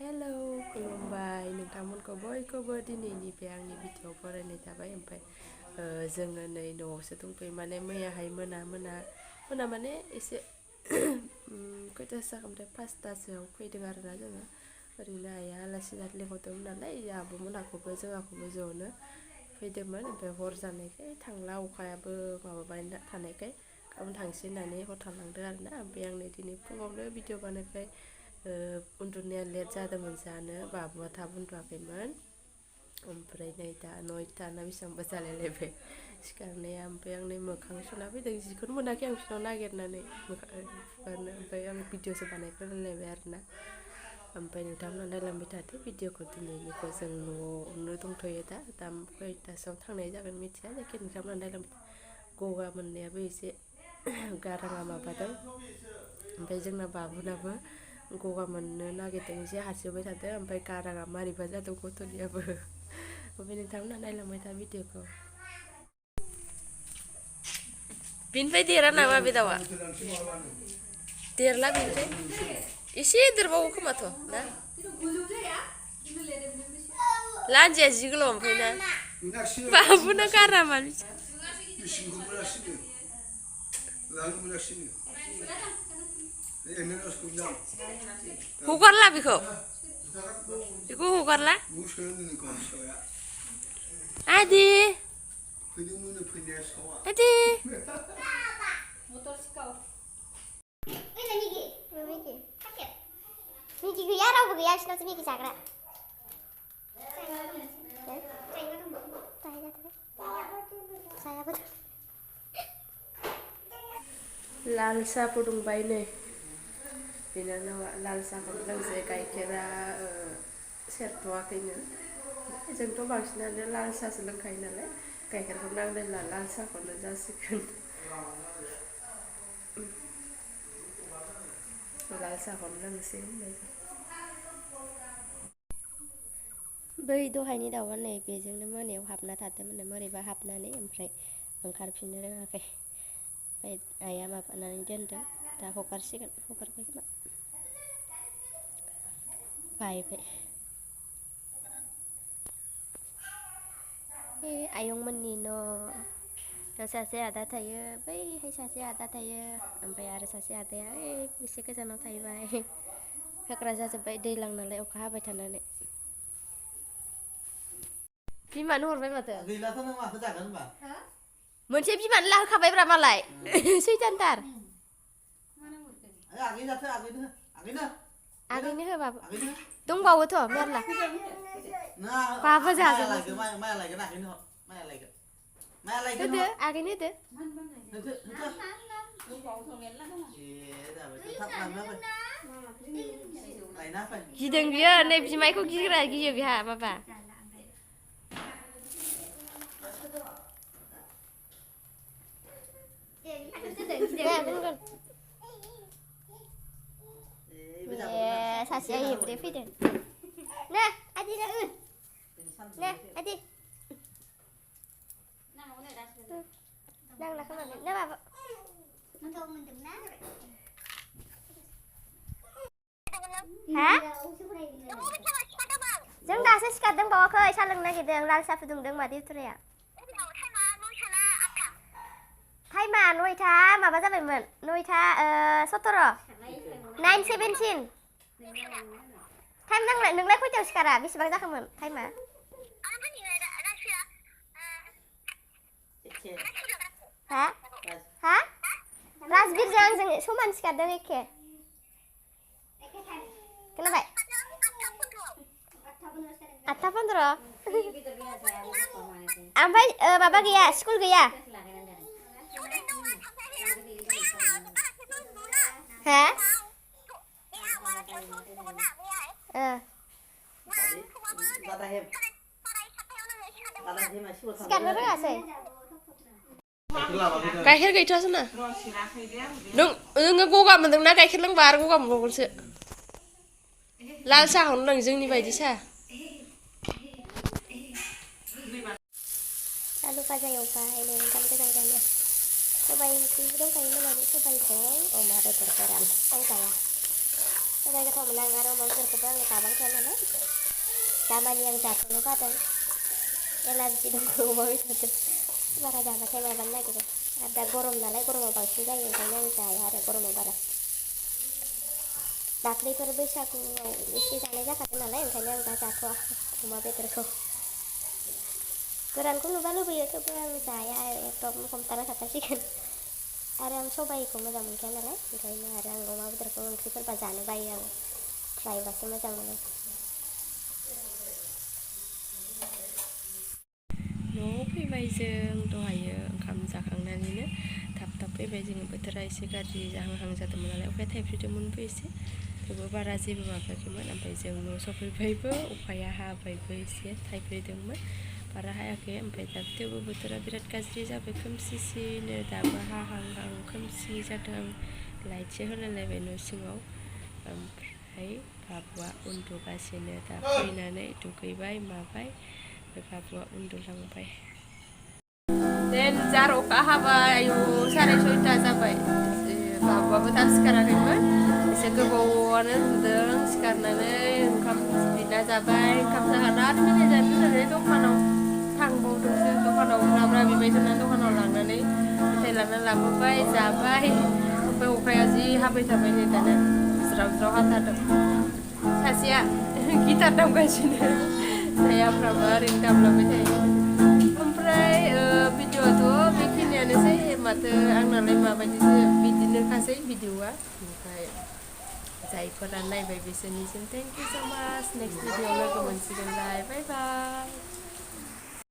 hello खुलुमबाय नोंथांमोनखौ बयखौबो दिनैनिफ्राय आंनि भिडिअ फरायनाय थाबाय ओमफ्राय जोङो नै न'आवसो दंफैयो माने मैयाहाय मोना माने एसे खैथासो जागोनथाय 5टासोआव फैदों आरोना जोङो ओरैनो आइया आलासि जानो लिंहरदोंमोन नालाय आब'मोनहाखौबो जोंहाखौबो ज'नो फैदोंमोन ओमफ्राय हर जानायखाय थांला अखायाबो माबाबाय थानायखाय गाबोन थांसै होननानै हर थालांदों आरोना ओमफ्राय आं नै दिनै फुङावनो भिडिअ बानायबाय उन्दुनाया लेट जादोंमोन जानो बाबुआ थाब उन्दुआखैमोन ओमफ्राय नै दा 9टा ना बेसेबांबा जालायलायबाय सिखारनाया ओमफ्राय आं नै मोखां सुना फैदों जिखौनो मोनाखै आं फिनाव नागिरनानै फुगारनो ओमफ्राय आं भिडिअसो बानायग्रोलायबाय आरोना ओमफ्राय नोंथांमोना नायलांबाय थादो भिडिअखौ दिनैनिखौ जों न'आवनो दंथ'यो दा खैटासोआव थांनाय जागोन मिथिया जायखिया नोंथांमोना नायलांबाय गगा मोननायाबो एसे गाराङा माबादों ओमफ्राय जोंना बाबुनाबो गगा मोननो नागिरदों एसे हासोबाय थादों ओमफ्राय गाराङा मारैबा जादों गथ'नियाबो ओमफ्राय नोंथांमोना नायलांबाय था भिडिअखौ बिनिफ्राय देरा नामा बे दाउआ देरला बिनिफ्राय एसे देरबावो खोमाथ' ना लान्जाया जि गोलाव ओमफ्राय ना बाबुना गारामा हगारला बेखौ हगारला आदि आदि मिगि गैया रावबो गैया बिसिनावसो मिगि जाग्रा लाल साहा फुदुंबाय नै बिनानावा लाल साहाखौनो लोंसै गाइखेरा सेरथ'वाखैनो जोंथ' बांसिनानो लाल साहासो लोंखायो नालाय गाइखेरखौ नांलायला लाल साहाखौनो जासिगोन लाल साहाखौनो लोंसै बै दहायनि दाउआ नै बेजोंनो मोनायाव हाबना थादोंमोन मोरैबा हाबनानै ओमफ्राय ओंखारफिननो रोङाखै ओमफ्राय आइया माबानानै दोनदों दा हगारसिगोन हगारबाय खोमा बायबाय आयंमोननि न' सासे आदा थायो बैहाय सासे आदा थायो ओमफ्राय आरो सासे आदाया एसे गोजानाव थाहैबाय हाग्रा जाजोब्बाय दैज्लां नालाय अखा हाबाय थानानै बिमानो हरबाय माथो गैलाथ' नों माखौ जागोन होनबा मोनसे बिमानो लाहोखाबायब्रा मालाय सैथानथार आगैनो हो बाबु दंबावोथ' मेरला बाबा जाजोबो होदो आगैनो होदो गिदों बियो नै बिमायखौ गियो बिहा बाबा सासेया हेब्रे फैदों ना आदि ना आदि नांला खोमालै ना बाबा हा जों दासो सिखारदों बावाखै सा लोंनो नागिरदों लाल सा फुदुंदों मादै उथुराया टाइमा 9टा माबा जाबायमोन 9टा 17 9:17 टाइम नांलाय नोंलाय खयथायाव सिखारा बेसेबां जाखोमोन टाइमा हा हा राजबिरजों आंजों समान सिखारदों एखे खोनाबाय 8:15 ओमफ्राय माबा गैया स्कुल गैया हा सिखारनो रोङासै गाइखेर गैथ'आसो ना नोङो गगा मोनदोंना गाइखेर लोंबा आरो गगा मोनबावगोनसो लाल साहाखौनो लों जोंनि बायदि साहा आलु भाजा एवबाय नै ओंखाम गोजां जानो सबाइ ओंख्रि दंखायो मोनानि सबाइजों अमा बेदर गोरान आं जाया सबाय गोथाव मोनो आं आरो अमा बेदरखौबो आङो जाबाय थाया नालाय दामानि आं जाथ'नो बादों एलार्जि दं अमा बेदरजों बारा जाबाथाय माबानो नागिरो आरो दा गरम नालाय गरमाव बांसिन जायो ओंखायनो आं जाया आरो गरमाव बारा दाख्लैफोर बैसागुआव एसे जानाय जाखादों नालाय ओंखायनो आं दा जाथ'वा अमा बेदरखौ गोरानखौ नुबा लुबैयो थेवबो आं जाया एकदम हमथाना थाखासिगोन आरो आं सबाइखौ मोजां मोनखाया नालाय ओंखायनो आरो आं अमा बेदरखौ ओंख्रिफोरबा जानो बायो आं फ्रायबासो मोजां मोनो न'आव फैबाय जों दहायो ओंखाम जाखांनानैनो थाब फैबाय जोङो बोथोरा एसे गाज्रि जाहां जादोंमोन नालाय अखाया थाइफ्रिदोंमोनबो एसे थेवबो बारा जेबो माबायाखैमोन ओमफ्राय जों न' सफैबायबो अखाया हाबायबो एसे थाइफ्रिदोंमोन बारा हायाखै ओमफ्राय दा थेवबो बोथोरा बिराद गाज्रि जाबाय खोमसिसिनो दाबो हाहां खोमसि जादों लाइटसो होलायलायबाय न' सिङाव ओमफ्राय बाबुआ उन्दुगासिनो दा फैनानै दुगैबाय माबाय बाबुआ उन्दुलांबाय जार अखा हाबाय आयु 6:30 जाबाय बाबुआबो दा सिखाराखैमोन एसे गोबावानो उन्दुदों सिखारनानै ओंखाम बिना जाबाय ओंखाम जाखांना आरो मेथाइ जानो होननानै दखानाव थांबावदोंसो दखानाव ब्रा बिबाय थाना दखानाव लांनानै मेथाइ लाना लाबोबाय जाबाय ओमफ्राय अखाया जि हाबाय थाबाय नै दाना ज्राव हाथारदों सासेया गिटार दामगासिनो सायाफ्राबो ओरैनो दामलांबाय थायो ओमफ्राय भिडिअ'आथ' बेखिनियानोसै माथो आंनालाय माबायदिसो बिदिनोखासै भिडिअ'आ ओमफ्राय जायफोरा नायबाय बिसोरनिसिम थेंक इउ स' माच नेक्स्ट भिडिअ'आव लोगो मोनसिगोनलाय बाय बाय